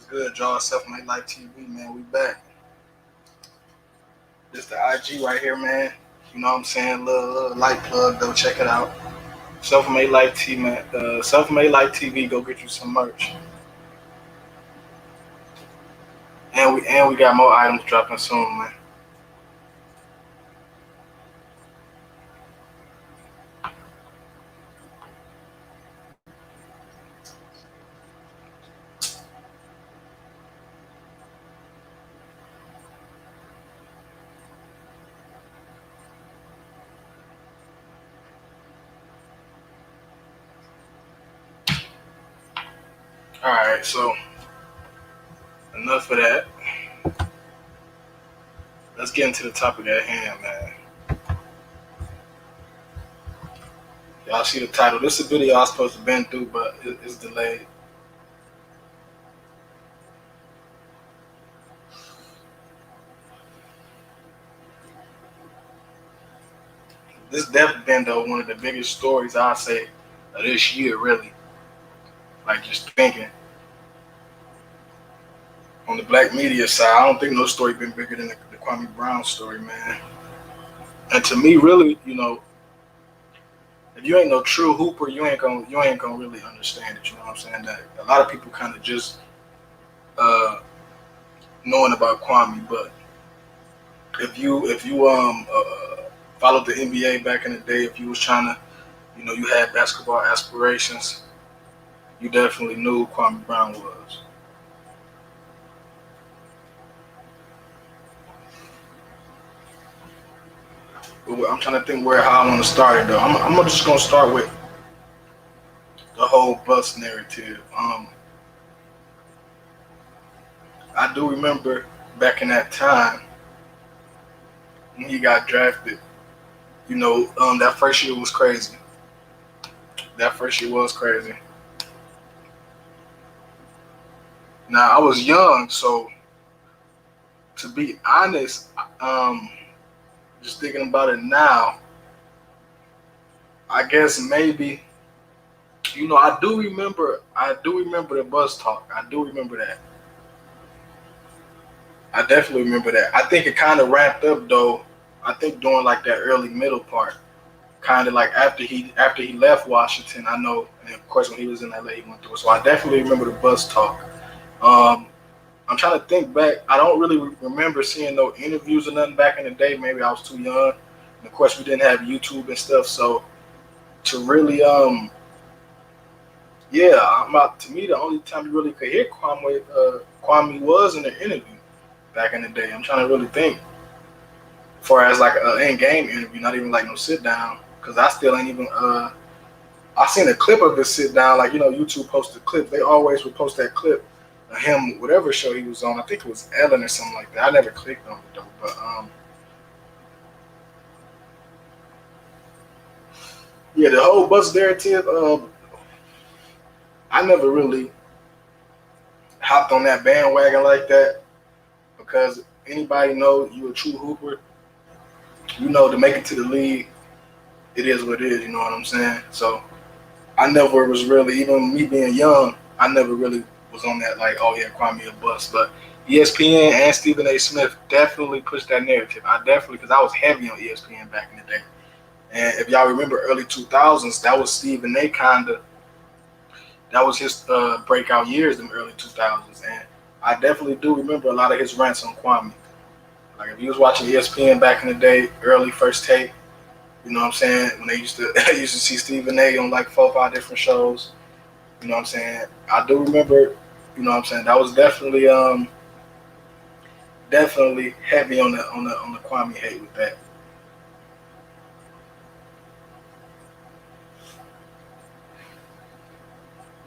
Good, y'all? Self-Made Life TV, man. We back. This the IG right here, man. You know what I'm saying? Little light plug though. Check it out. Self-Made Life TV, man. Self-Made Life TV. Go get you some merch. And we got more items dropping soon, man. All right, so enough of that. Let's get into the topic at hand, man. Y'all see the title? This is a video I was supposed to been through, but it's delayed. This definitely been though one of the biggest stories I say of this year, really. Like just thinking on the black media side, I don't think no story been bigger than the Kwame Brown story, man. And to me, really, if you ain't no true hooper, you ain't gonna really understand it. You know what I'm saying? That a lot of people kind of just uh, knowing about Kwame, but if you followed the NBA back in the day, if you was trying to, you had basketball aspirations, you definitely knew who Kwame Brown was. But I'm trying to think how I want to start it though. I'm just gonna start with the whole bus narrative. I do remember back in that time when he got drafted. That first year was crazy. That first year was crazy. Now I was young, so to be honest, um, just thinking about it now, I guess maybe I do remember the bus talk. I do remember that. I definitely remember that. I think it kind of ramped up though. I think during like that early middle part, kind of like after he left Washington. I know, and of course when he was in LA, he went through it. So I definitely remember the bus talk. Um, I'm trying to think back. I don't really remember seeing no interviews or nothing back in the day. Maybe I was too young. And of course, we didn't have YouTube and stuff. So to really, yeah, to me, the only time you really could hear Kwame was in the interview back in the day. I'm trying to really think, as far as like an in-game interview, not even like no sit down, because I still ain't even. I seen a clip of this sit down, like YouTube posted clips. They always would post that clip of him, whatever show he was on. I think it was Ellen or something like that. I never clicked on it though, but yeah, the whole bus narrative. I never really hopped on that bandwagon like that because anybody know you a true hooper, to make it to the league, it is what it is. You know what I'm saying? So I never was really, even me being young, I never really was on that like, oh yeah, Kwame a bust. But ESPN and Stephen A. Smith definitely pushed that narrative. I definitely, because I was heavy on ESPN back in the day. And if y'all remember early 2000s, that was Stephen A. That was his breakout years in the early 2000s. And I definitely do remember a lot of his rants on Kwame. Like if you was watching ESPN back in the day, early first take, you know what I'm saying? When they used to I used to see Stephen A. on like 4 or 5 different shows. You know what I'm saying? I do remember, what I'm saying, that was definitely heavy on the Kwame hate with that.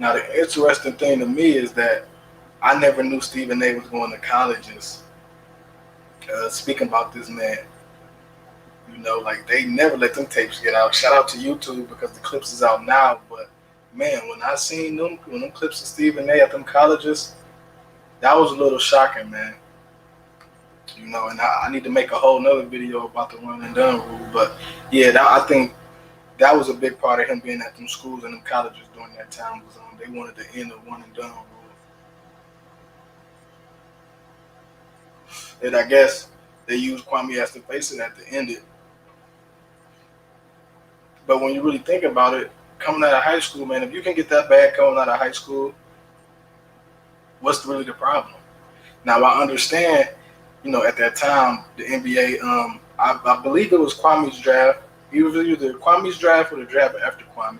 Now the interesting thing to me is that I never knew Stephen A. was going to colleges. Speaking about this man, like they never let them tapes get out. Shout out to YouTube because the clips is out now. But man, when I seen them clips of Stephen A. at them colleges, that was a little shocking, man. And I need to make a whole nother video about the one and done rule. But yeah, I think that was a big part of him being at them schools and them colleges during that time was they wanted to end the one and done rule. And I guess they used Kwame as the face of that to end it. But when you really think about it, coming out of high school, man, if you can get that bad coming out of high school, what's really the problem? Now I understand, at that time the NBA, I believe it was Kwame's draft. It was either Kwame's draft or the draft after Kwame.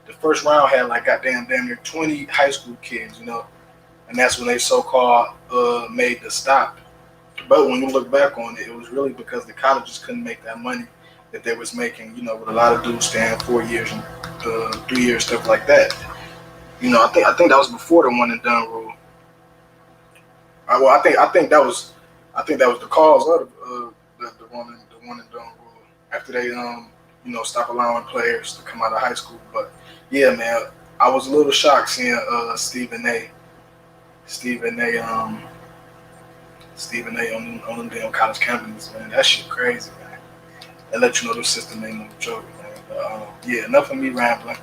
The first round had like damn near 20 high school kids, and that's when they so-called made the stop. But when you look back on it, it was really because the colleges couldn't make that money that they was making, with a lot of dudes staying 4 years and 3 years, stuff like that. I think that was before the one and done rule. Well, I think that was the cause of the one and done rule after they stopped allowing players to come out of high school. But yeah, man, I was a little shocked seeing Stephen A. Stephen A. on them damn college campuses, man. That shit crazy, man. They let you know the system ain't no joke, man. But yeah, enough of me rambling.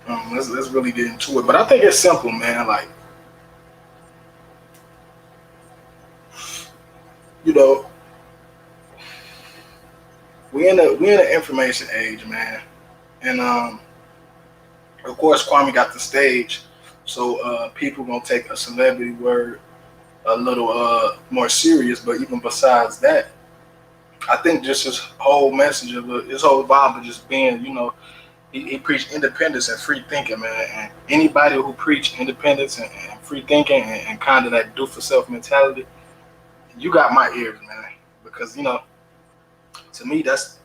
Let's really get into it. But I think it's simple, man. Like, you know, we in an information age, man, and of course Kwame got the stage, so people gonna take a celebrity word a little more serious. But even besides that, I think just his whole message of his whole vibe of just being, he preached independence and free thinking, man. And anybody who preach independence and free thinking and kind of that do for self mentality, you got my ears, man. Because to me, that's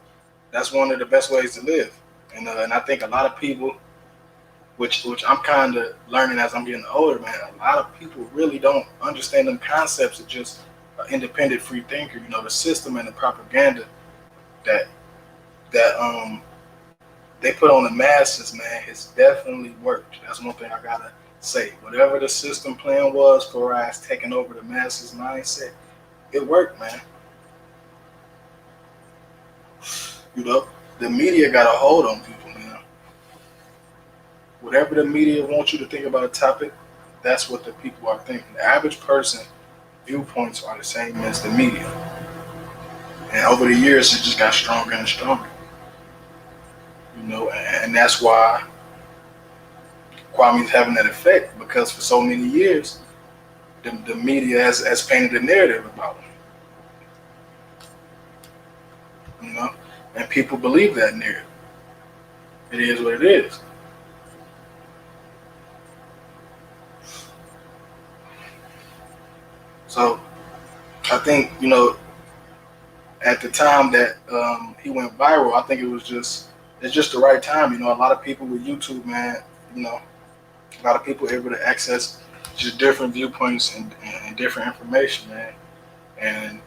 one of the best ways to live. And I think a lot of people, which I'm kind of learning as I'm getting older, man. A lot of people really don't understand them concepts of just an independent free thinker. The system and the propaganda that they put on the masses, man, has definitely worked. That's one thing I gotta say. Whatever the system plan was for us taking over the masses mindset, it worked, man. The media got a hold on people, man. Whatever the media wants you to think about a topic, that's what the people are thinking. The average person viewpoints are the same as the media. And over the years, it just got stronger and stronger. And that's why Kwame's having that effect, because for so many years, the media has painted a narrative about him, and people believe that narrative. It is what it is. So I think, at the time that he went viral, I think it's just the right time. A lot of people with YouTube, man, a lot of people able to access just different viewpoints and different information, man. And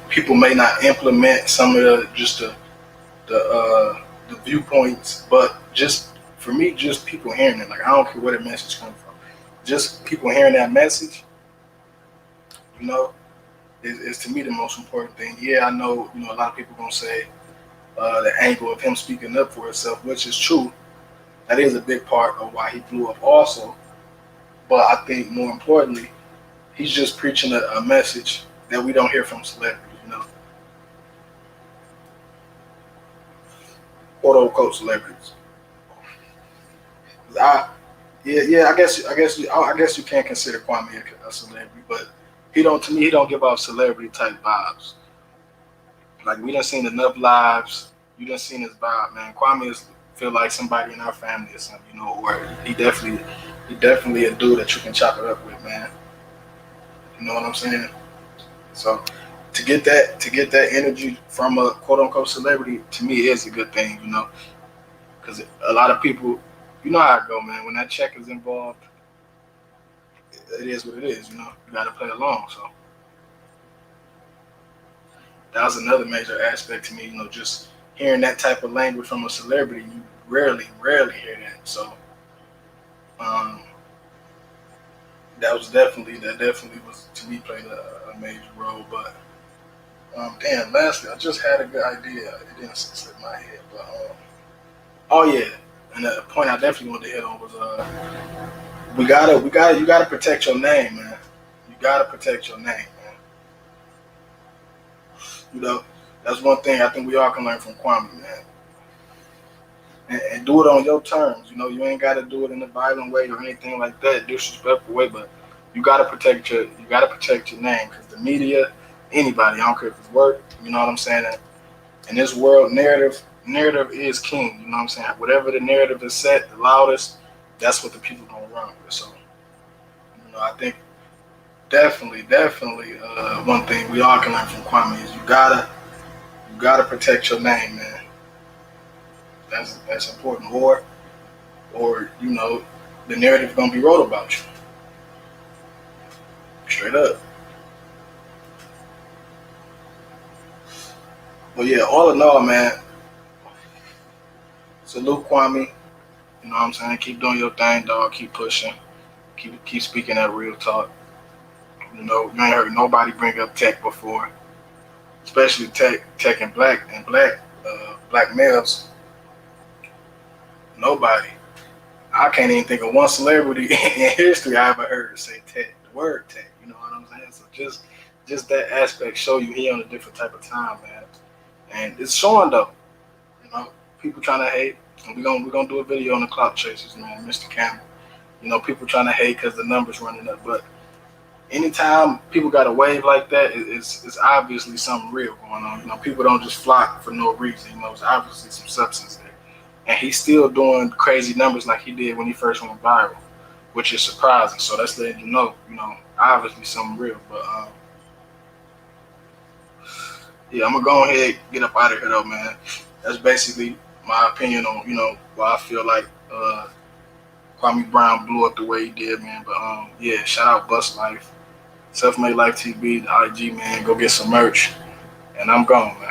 people may not implement some of the viewpoints, but just for me, just people hearing it. Like, I don't care where the message comes from. Just people hearing that message, is to me the most important thing. Yeah, I know, a lot of people gonna say the angle of him speaking up for himself, which is true. That is a big part of why he blew up also. But I think more importantly, he's just preaching a message that we don't hear from celebrities, quote unquote celebrities. I, yeah, I guess you can't consider Kwame a celebrity, but to me, he don't give off celebrity type vibes. Like, we done seen enough lives. You done seen his vibe, man. Kwame feel like somebody in our family or something, or he definitely a dude that you can chop it up with, man. You know what I'm saying? So to get that energy from a quote unquote celebrity, to me is a good thing, because a lot of people, you know how it go, man. When that check is involved, it is what it is. You got to play along. So that was another major aspect to me. Just hearing that type of language from a celebrity, you rarely hear that. So um, that definitely was, to me, played a major role. But damn, lastly, I just had a good idea. It didn't slip my head, but oh yeah, and the point I definitely wanted to hit on was you gotta protect your name, man. You gotta protect your name, man. You know, that's one thing I think we all can learn from Kwame, man. And do it on your terms. You know, you ain't gotta do it in a violent way or anything like that, disrespectful way. But you gotta protect your name, because the media, anybody, I don't care if it's work. You know what I'm saying? In this world, narrative is king. You know what I'm saying? Whatever the narrative is set the loudest, that's what the people gonna run with. So, I think definitely, one thing we all can learn from Kwame is you gotta protect your name, man. That's important. Or the narrative gonna be wrote about you, straight up. But yeah, all in all, man, salute Kwame. You know what I'm saying? Keep doing your thing, dog. Keep pushing. Keep speaking that real talk. You ain't heard nobody bring up tech before, especially tech and black males. Nobody. I can't even think of one celebrity in history I ever heard say tech. The word tech. You know what I'm saying? So just that aspect show you he on a different type of time, man. And it's showing though. People trying to hate. And we're gonna do a video on the clout chasers, man. Mr. Campbell. People trying to hate because the numbers running up, but anytime people got a wave like that, it's obviously something real going on. People don't just flock for no reason. It's obviously some substance there. And he's still doing crazy numbers like he did when he first went viral, which is surprising. So that's letting obviously something real. But yeah, I'm gonna go ahead and get up out of here though, man. That's basically my opinion on why I feel like Kwame Brown blew up the way he did, man. But yeah, shout out Bust Life. Self Made Life TV, the IG, man. Go get some merch. And I'm gone, man.